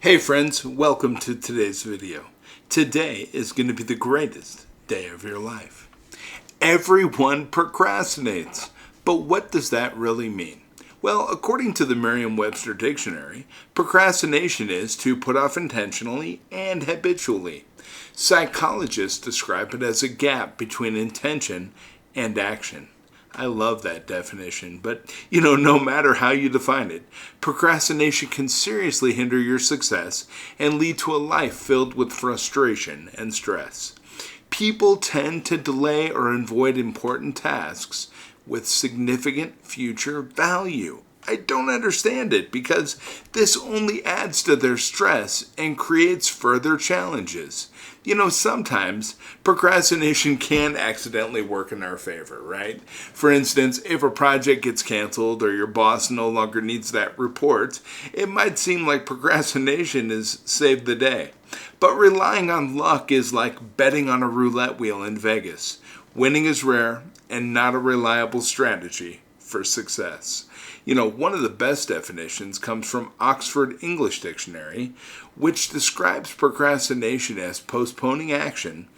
Hey friends, welcome to today's video. Today is going to be the greatest day of your life. Everyone procrastinates, but what does that really mean? Well, according to the Merriam-Webster dictionary, procrastination is to put off intentionally and habitually. Psychologists describe it as a gap between intention and action. I love that definition, but no matter how you define it, procrastination can seriously hinder your success and lead to a life filled with frustration and stress. People tend to delay or avoid important tasks with significant future value. I don't understand it because this only adds to their stress and creates further challenges. Sometimes procrastination can accidentally work in our favor, right? For instance, if a project gets canceled or your boss no longer needs that report, it might seem like procrastination has saved the day. But relying on luck is like betting on a roulette wheel in Vegas. Winning is rare and not a reliable strategy for success. One of the best definitions comes from Oxford English Dictionary, which describes procrastination as postponing action,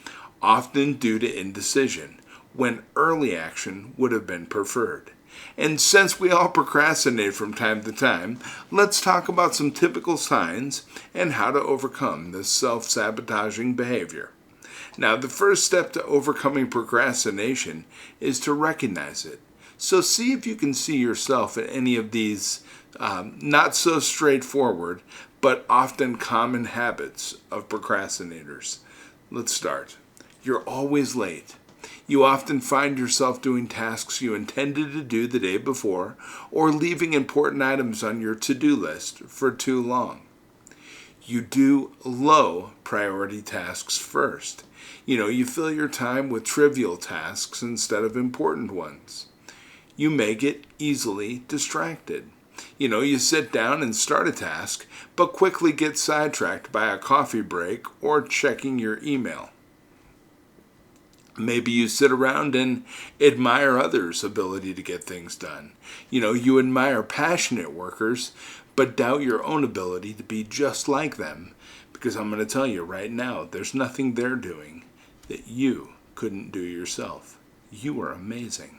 often due to indecision, when early action would have been preferred. And since we all procrastinate from time to time, let's talk about some typical signs and how to overcome this self-sabotaging behavior. Now, the first step to overcoming procrastination is to recognize it. So see if you can see yourself in any of these not so straightforward, but often common habits of procrastinators. Let's start. You're always late. You often find yourself doing tasks you intended to do the day before, or leaving important items on your to-do list for too long. You do low priority tasks first. You fill your time with trivial tasks instead of important ones. You may get easily distracted. You sit down and start a task, but quickly get sidetracked by a coffee break or checking your email. Maybe you sit around and admire others' ability to get things done. You admire passionate workers, but doubt your own ability to be just like them. Because I'm going to tell you right now, there's nothing they're doing that you couldn't do yourself. You are amazing.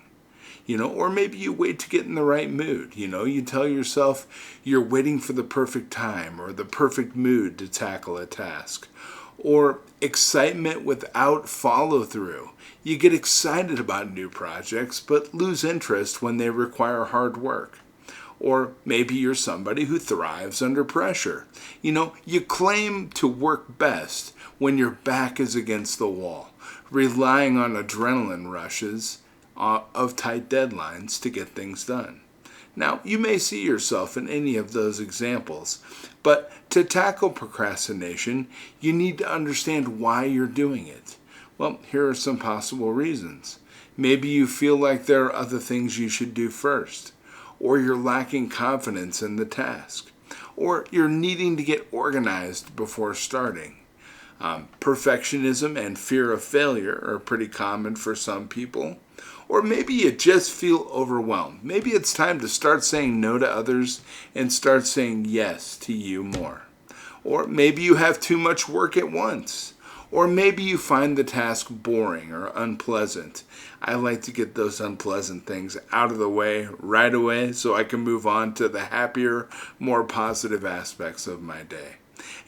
Or maybe you wait to get in the right mood. You tell yourself you're waiting for the perfect time or the perfect mood to tackle a task. Or excitement without follow-through. You get excited about new projects but lose interest when they require hard work. Or maybe you're somebody who thrives under pressure. You claim to work best when your back is against the wall, relying on adrenaline rushes of tight deadlines to get things done. Now, you may see yourself in any of those examples, but to tackle procrastination, you need to understand why you're doing it. Well, here are some possible reasons. Maybe you feel like there are other things you should do first, or you're lacking confidence in the task, or you're needing to get organized before starting. Perfectionism and fear of failure are pretty common for some people. Or maybe you just feel overwhelmed. Maybe it's time to start saying no to others and start saying yes to you more. Or maybe you have too much work at once. Or maybe you find the task boring or unpleasant. I like to get those unpleasant things out of the way right away so I can move on to the happier, more positive aspects of my day.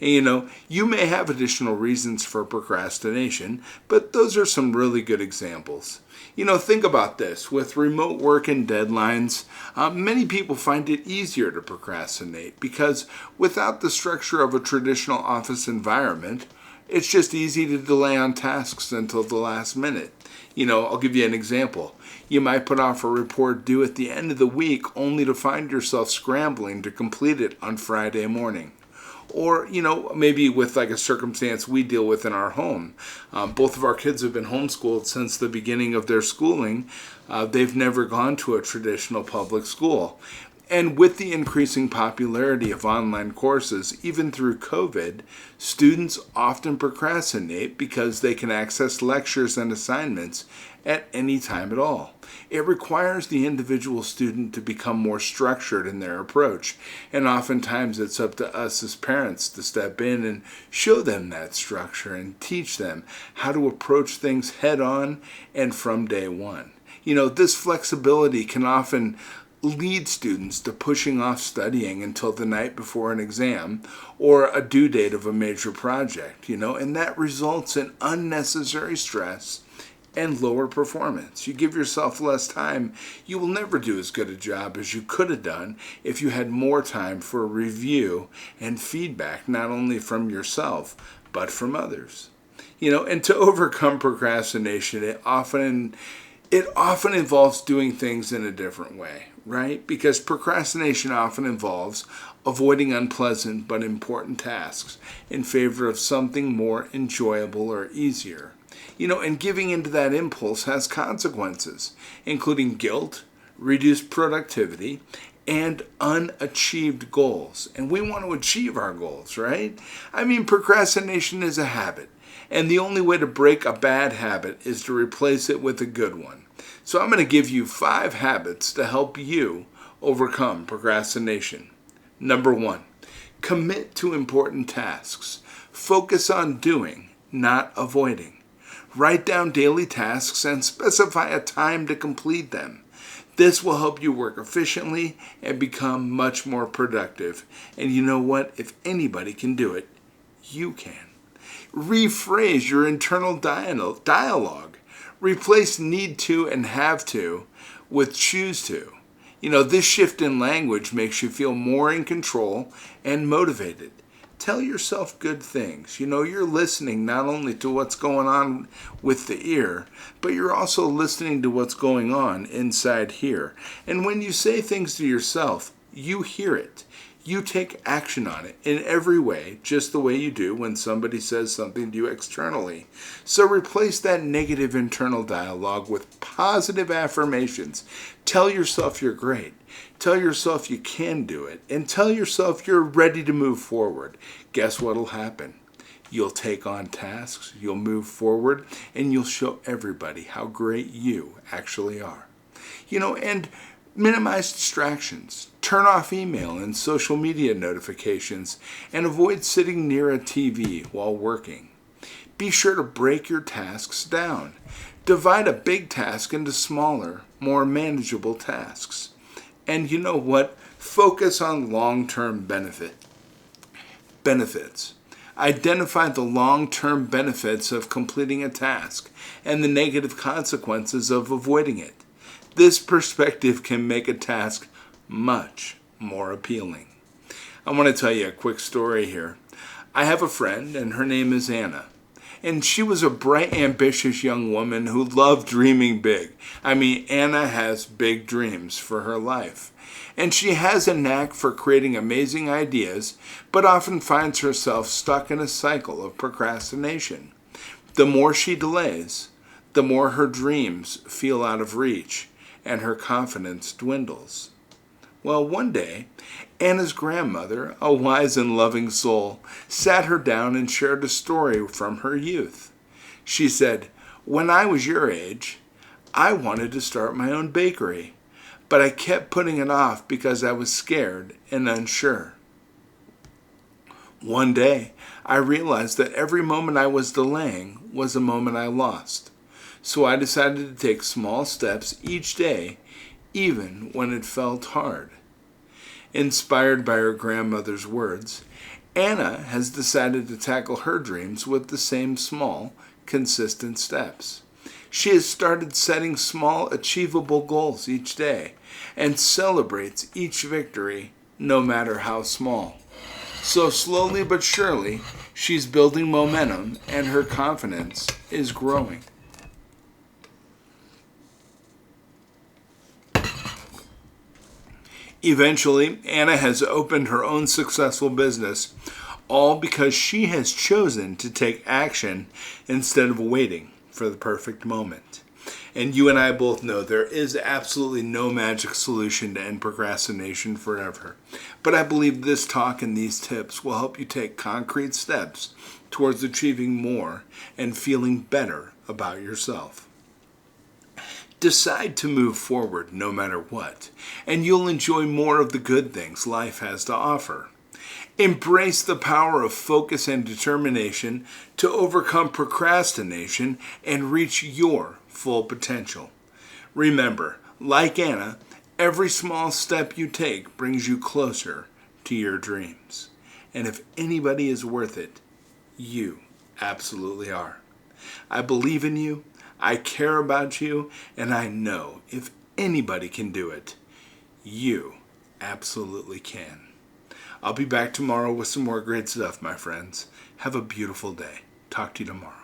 And you may have additional reasons for procrastination, but those are some really good examples. Think about this. With remote work and deadlines, many people find it easier to procrastinate because without the structure of a traditional office environment, it's just easy to delay on tasks until the last minute. I'll give you an example. You might put off a report due at the end of the week only to find yourself scrambling to complete it on Friday morning. Or, maybe with like a circumstance we deal with in our home. Both of our kids have been homeschooled since the beginning of their schooling. They've never gone to a traditional public school. And with the increasing popularity of online courses, even through COVID, students often procrastinate because they can access lectures and assignments at any time at all. It requires the individual student to become more structured in their approach, and oftentimes it's up to us as parents to step in and show them that structure and teach them how to approach things head on and from day one. This flexibility can often lead students to pushing off studying until the night before an exam or a due date of a major project, and that results in unnecessary stress and lower performance. You give yourself less time, you will never do as good a job as you could have done if you had more time for review and feedback, not only from yourself, but from others. And to overcome procrastination, it often involves doing things in a different way, right? Because procrastination often involves avoiding unpleasant but important tasks in favor of something more enjoyable or easier. And giving into that impulse has consequences, including guilt, reduced productivity, and unachieved goals. And we want to achieve our goals, right? Procrastination is a habit, and the only way to break a bad habit is to replace it with a good one. So I'm going to give you 5 habits to help you overcome procrastination. Number 1, commit to important tasks. Focus on doing, not avoiding. Write down daily tasks and specify a time to complete them. This will help you work efficiently and become much more productive. And you know what? If anybody can do it, you can. Rephrase your internal dialogue. Replace need to and have to with choose to. This shift in language makes you feel more in control and motivated. Tell yourself good things. You're listening not only to what's going on with the ear, but you're also listening to what's going on inside here. And when you say things to yourself, you hear it. You take action on it in every way, just the way you do when somebody says something to you externally. So replace that negative internal dialogue with positive affirmations. Tell yourself you're great. Tell yourself you can do it. And tell yourself you're ready to move forward. Guess what'll happen? You'll take on tasks, you'll move forward, and you'll show everybody how great you actually are. And minimize distractions. Turn off email and social media notifications and avoid sitting near a TV while working. Be sure to break your tasks down. Divide a big task into smaller, more manageable tasks. And you know what? Focus on long-term benefits. Identify the long-term benefits of completing a task and the negative consequences of avoiding it. This perspective can make a task much more appealing. I want to tell you a quick story here. I have a friend, and her name is Anna. And she was a bright, ambitious young woman who loved dreaming big. Anna has big dreams for her life. And she has a knack for creating amazing ideas, but often finds herself stuck in a cycle of procrastination. The more she delays, the more her dreams feel out of reach, and her confidence dwindles. Well, one day, Anna's grandmother, a wise and loving soul, sat her down and shared a story from her youth. She said, "When I was your age, I wanted to start my own bakery, but I kept putting it off because I was scared and unsure. One day, I realized that every moment I was delaying was a moment I lost. So I decided to take small steps each day, even when it felt hard." Inspired by her grandmother's words, Anna has decided to tackle her dreams with the same small, consistent steps. She has started setting small, achievable goals each day and celebrates each victory, no matter how small. So slowly but surely, she's building momentum and her confidence is growing. Eventually, Anna has opened her own successful business, all because she has chosen to take action instead of waiting for the perfect moment. And you and I both know there is absolutely no magic solution to end procrastination forever. But I believe this talk and these tips will help you take concrete steps towards achieving more and feeling better about yourself. Decide to move forward no matter what, and you'll enjoy more of the good things life has to offer. Embrace the power of focus and determination to overcome procrastination and reach your full potential. Remember, like Anna, every small step you take brings you closer to your dreams. And if anybody is worth it, you absolutely are. I believe in you, I care about you, and I know if anybody can do it, you absolutely can. I'll be back tomorrow with some more great stuff, my friends. Have a beautiful day. Talk to you tomorrow.